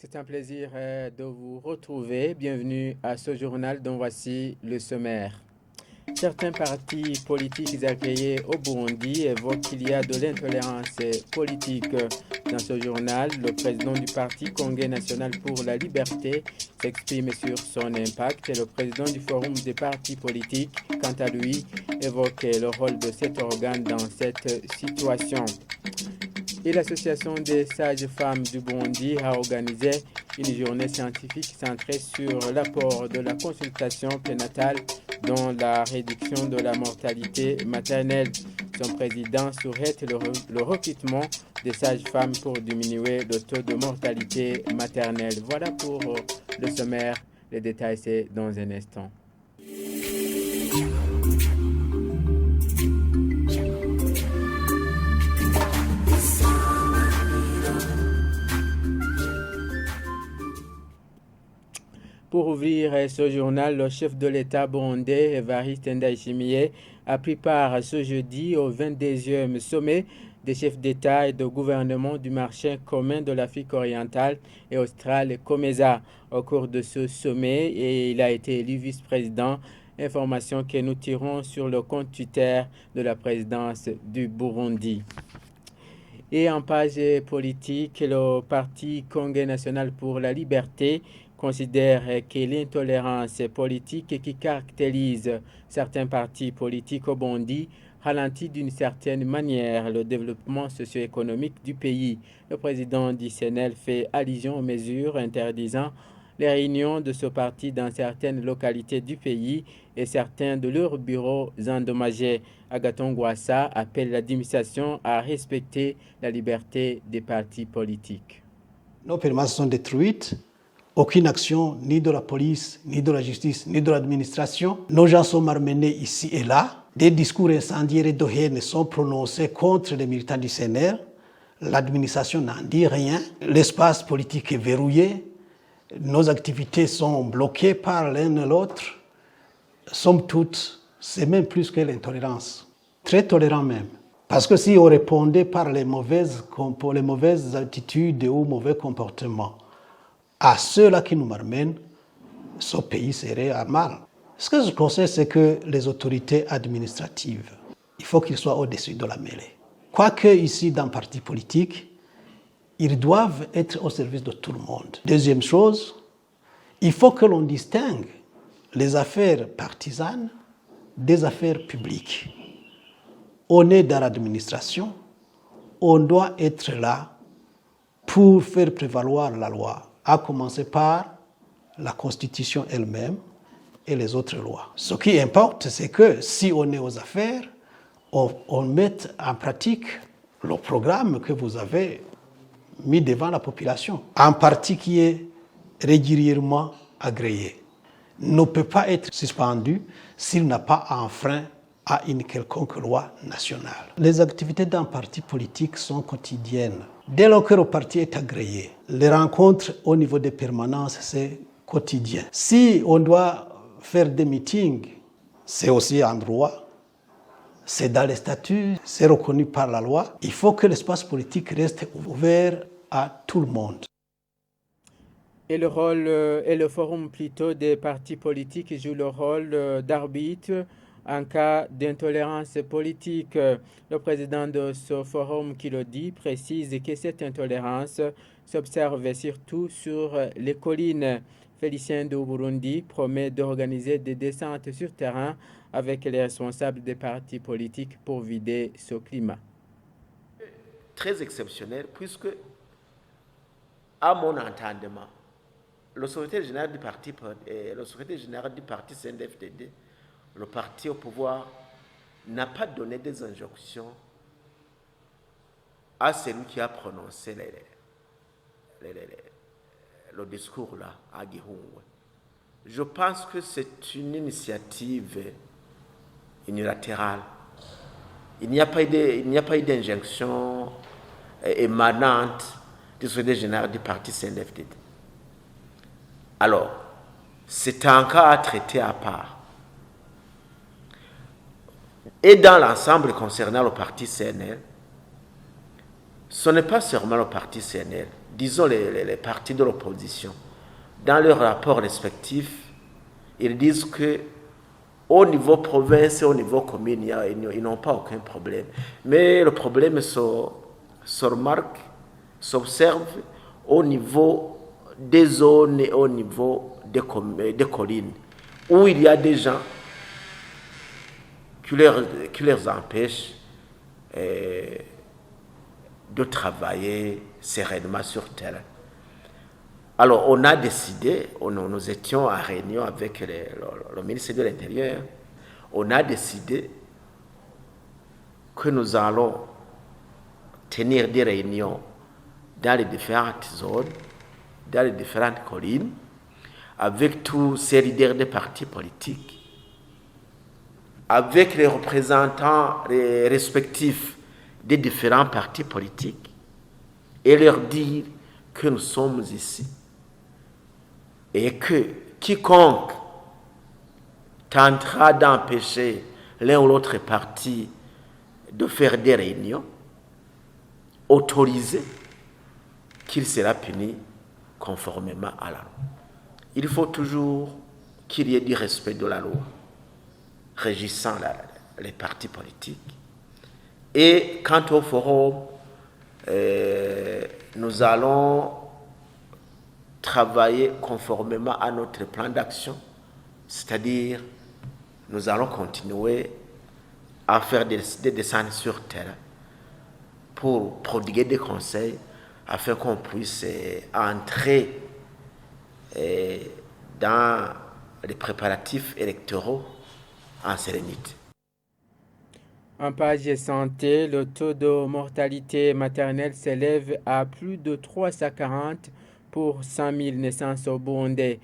C'est un plaisir de vous retrouver. Bienvenue à ce journal dont voici le sommaire. Certains partis politiques agréés au Burundi évoquent qu'il y a de l'intolérance politique. Dans ce journal, le président du parti Congrès national pour la liberté s'exprime sur son impact et le président du forum des partis politiques, quant à lui, évoque le rôle de cet organe dans cette situation. Et l'Association des sages-femmes du Burundi a organisé une journée scientifique centrée sur l'apport de la consultation prénatale dans la réduction de la mortalité maternelle. Son président souhaite le recrutement des sages-femmes pour diminuer le taux de mortalité maternelle. Voilà pour le sommaire. Les détails, c'est dans un instant. Pour ouvrir ce journal, le chef de l'État burundais, Evariste Ndayishimiye, a pris part ce jeudi au 22e sommet des chefs d'État et de gouvernement du marché commun de l'Afrique orientale et australe, COMESA. Au cours de ce sommet, et il a été élu vice-président, information que nous tirons sur le compte Twitter de la présidence du Burundi. Et en page politique, le parti Congrès national pour la liberté considère que l'intolérance politique qui caractérise certains partis politiques au Burundi ralentit d'une certaine manière le développement socio-économique du pays. Le président du CNL fait allusion aux mesures interdisant les réunions de ce parti dans certaines localités du pays et certains de leurs bureaux endommagés. Agathon Rwasa appelle l'administration à respecter la liberté des partis politiques. Nos permanences sont détruites. Aucune action, ni de la police, ni de la justice, ni de l'administration. Nos gens sont malmenés ici et là. Des discours incendiaires et de haine sont prononcés contre les militants du CNR. L'administration n'en dit rien. L'espace politique est verrouillé. Nos activités sont bloquées par l'un et l'autre. Somme toute, c'est même plus que l'intolérance. Très tolérant même. Parce que si on répondait par les mauvaises attitudes ou mauvais comportements, à ceux-là qui nous malmènent, ce pays serait à mal. Ce que je conseille, c'est que les autorités administratives, il faut qu'ils soient au-dessus de la mêlée. Quoique ici, dans le parti politique, ils doivent être au service de tout le monde. Deuxième chose, il faut que l'on distingue les affaires partisanes des affaires publiques. On est dans l'administration, on doit être là pour faire prévaloir la loi, à commencer par la Constitution elle-même et les autres lois. Ce qui importe, c'est que si on est aux affaires, on mette en pratique le programme que vous avez mis devant la population. Un parti qui est régulièrement agréé ne peut pas être suspendu s'il n'a pas enfreint à une quelconque loi nationale. Les activités d'un parti politique sont quotidiennes. Dès lors que le parti est agréé, les rencontres au niveau des permanences, c'est quotidien. Si on doit faire des meetings, c'est aussi un droit, c'est dans les statuts, c'est reconnu par la loi. Il faut que l'espace politique reste ouvert à tout le monde. Et le rôle et le forum plutôt des partis politiques joue le rôle d'arbitre en cas d'intolérance politique. Le président de ce forum qui le dit précise que cette intolérance s'observe surtout sur les collines. Félicien de Burundi promet d'organiser des descentes sur terrain avec les responsables des partis politiques pour vider ce climat. Très exceptionnel puisque, à mon entendement, le secrétaire général du parti CNDD-FDD, le parti au pouvoir, n'a pas donné des injonctions à celui qui a prononcé le discours là, à Gihungwe. Je pense que c'est une initiative unilatérale. Il n'y a pas eu d'injonction émanante du secrétaire général du parti CNDD-FDD. Alors, c'est un cas à traiter à part. Et dans l'ensemble concernant le parti CNL, ce n'est pas seulement le parti CNL, disons les partis de l'opposition. Dans leurs rapports respectifs, ils disent que au niveau province et au niveau commune, ils n'ont pas aucun problème. Mais le problème se remarque, s'observe au niveau des zones et au niveau des collines, où il y a des gens qui leur empêchent de travailler sereinement sur terrain. Alors, on a décidé, nous étions en réunion avec le ministère de l'Intérieur, on a décidé que nous allons tenir des réunions dans les différentes zones, dans les différentes collines, avec tous ces leaders des partis politiques, avec les représentants respectifs des différents partis politiques, et leur dire que nous sommes ici et que quiconque tentera d'empêcher l'un ou l'autre parti de faire des réunions autorisées, qu'il sera puni conformément à la loi. Il faut toujours qu'il y ait du respect de la loi régissant les partis politiques. Et quant au forum, nous allons travailler conformément à notre plan d'action, c'est-à-dire nous allons continuer à faire des descentes sur terrain pour prodiguer des conseils afin qu'on puisse entrer dans les préparatifs électoraux en sérénité. En page santé, le taux de mortalité maternelle s'élève à plus de 340 pour 100 000 naissances au Burundi.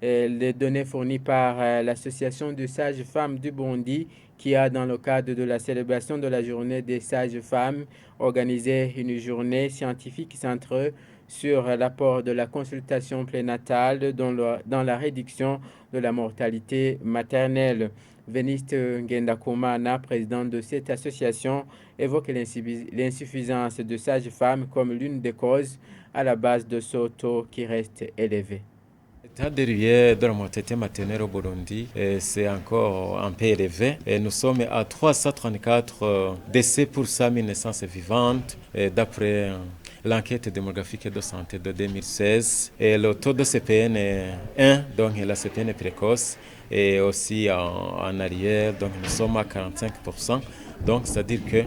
Les données fournies par l'Association de sages-femmes du Burundi, qui a, dans le cadre de la célébration de la journée des sages-femmes, organisé une journée scientifique centrée sur l'apport de la consultation prénatale dans la réduction de la mortalité maternelle. Véniste Ngendakumana, président de cette association, évoque l'insuffisance de sages-femmes comme l'une des causes à la base de ce taux qui reste élevé. L'état de la mortalité maternelle au Burundi, c'est encore un peu élevé. Et nous sommes à 334 décès pour 100 000 naissances vivantes, d'après l'enquête démographique de santé de 2016. Et le taux de CPN est 1, donc la CPN est précoce. Et aussi en arrière, donc nous sommes à 45%. Donc, c'est-à-dire que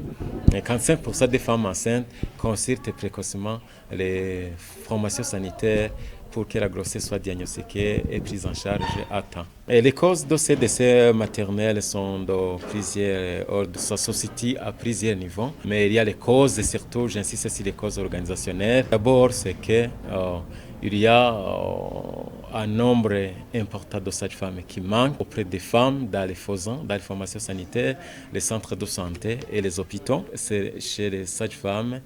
45% des femmes enceintes consultent précocement les formations sanitaires pour que la grossesse soit diagnostiquée et prise en charge à temps. Et les causes de ces décès maternels sont de plusieurs ordres, ça se situe à plusieurs niveaux, mais il y a les causes, et surtout, j'insiste sur les causes organisationnelles. D'abord, c'est que il y a un nombre important de sages-femmes qui manquent auprès des femmes dans les FOSAN, dans les formations sanitaires, les centres de santé et les hôpitaux. C'est chez les sages-femmes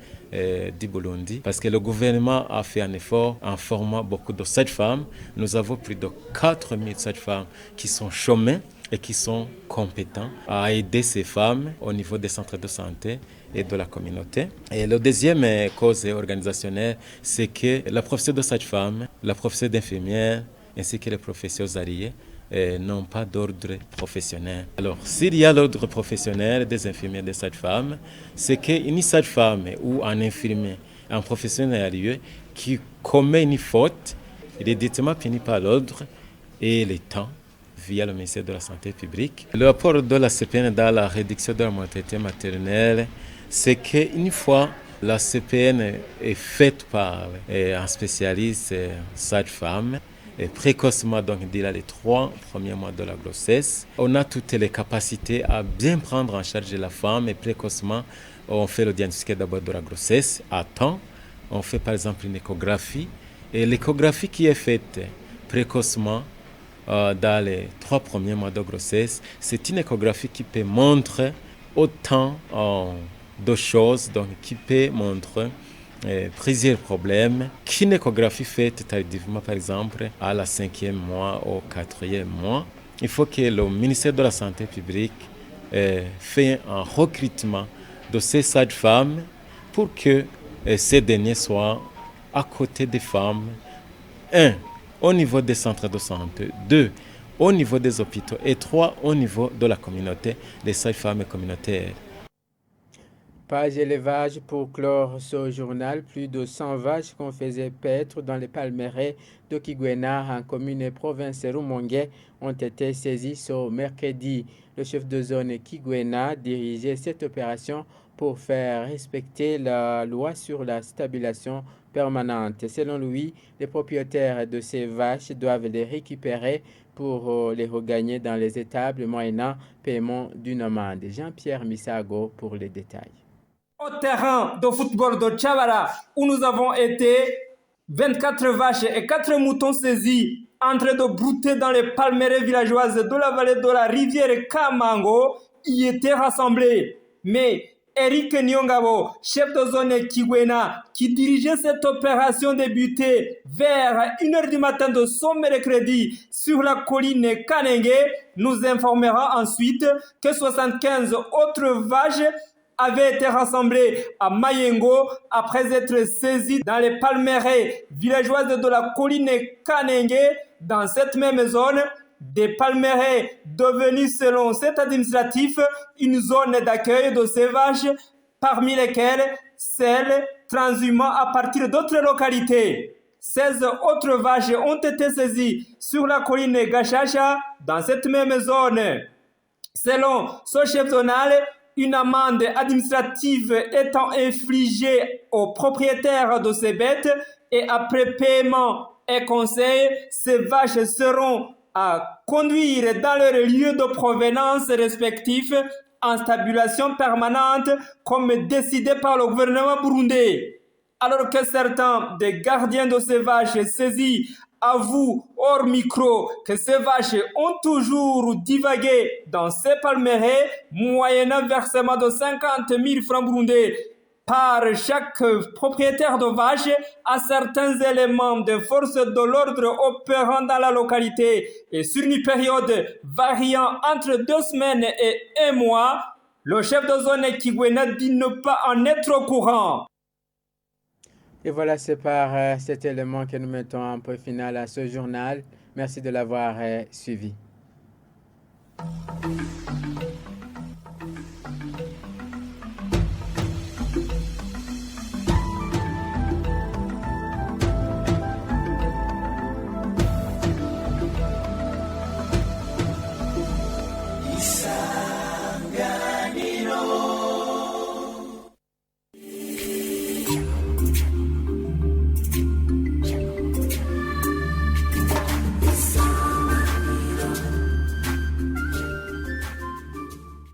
du Burundi, parce que le gouvernement a fait un effort en formant beaucoup de sages-femmes. Nous avons plus de 4000 sages-femmes qui sont chômées et qui sont compétents à aider ces femmes au niveau des centres de santé et de la communauté. Et la deuxième cause organisationnelle, c'est que la profession de sage-femme, la profession d'infirmière, ainsi que les professions alliées n'ont pas d'ordre professionnel. Alors, s'il y a l'ordre professionnel des infirmières et des sages-femmes, c'est qu'une sage-femme ou un infirmier, un professionnel allié qui commet une faute, il est directement puni par l'ordre et l'État via le ministère de la Santé publique. Le rapport de la CPN dans la réduction de la mortalité maternelle, c'est qu'une fois la CPN est faite par un spécialiste sage-femme, et précocement, donc dès les 3 premiers mois de la grossesse, on a toutes les capacités à bien prendre en charge la femme et précocement, on fait le diagnostic d'abord de la grossesse à temps. On fait par exemple une échographie et l'échographie qui est faite précocement dans les 3 premiers mois de grossesse, c'est une échographie qui peut montrer autant de choses, donc qui peut montrer plusieurs problèmes. Qu'une échographie faite tardivement, par exemple, à la 5e mois ou 4e mois, il faut que le ministère de la Santé publique fasse un recrutement de ces sages-femmes pour que ces derniers soient à côté des femmes, 1, au niveau des centres de santé, 2, au niveau des hôpitaux et 3, au niveau de la communauté, des sages-femmes communautaires. Page élevage pour clore ce journal. Plus de 100 vaches qu'on faisait paître dans les palmeraies de Kigwena en commune et province Rumongue ont été saisies ce mercredi. Le chef de zone Kigwena dirigeait cette opération pour faire respecter la loi sur la stabilisation permanente. Selon lui, les propriétaires de ces vaches doivent les récupérer pour les regagner dans les étables moyennant paiement d'une amende. Jean-Pierre Misago pour les détails. Au terrain de football de Tchabara, où nous avons été, 24 vaches et 4 moutons saisis en train de brouter dans les palmeraies villageoises de la vallée de la rivière Kamango y étaient rassemblés. Mais Eric Nyongabo, chef de zone Kigwena, qui dirigeait cette opération débutée vers 1h du matin de ce mercredi sur la colline Kanenge, nous informera ensuite que 75 autres vaches avaient été rassemblés à Mayengo après être saisis dans les palmeraies villageoises de la colline Kanenge. Dans cette même zone, des palmeraies devenues selon cet administratif une zone d'accueil de ces vaches, parmi lesquelles celles transhumant à partir d'autres localités. 16 autres vaches ont été saisies sur la colline Gachacha dans cette même zone. Selon ce chef zonal, une amende administrative étant infligée aux propriétaires de ces bêtes et après paiement et conseil, ces vaches seront à conduire dans leur lieu de provenance respectif en stabilisation permanente comme décidé par le gouvernement burundais. Alors que certains des gardiens de ces vaches saisis avouent hors micro que ces vaches ont toujours divagué dans ces palmeraies, moyennant versement de 50 000 francs burundais par chaque propriétaire de vache à certains éléments de forces de l'ordre opérant dans la localité et sur une période variant entre 2 semaines et 1 mois, le chef de zone Kigwena dit ne pas en être au courant. Et voilà, c'est par cet élément que nous mettons un point final à ce journal. Merci de l'avoir suivi.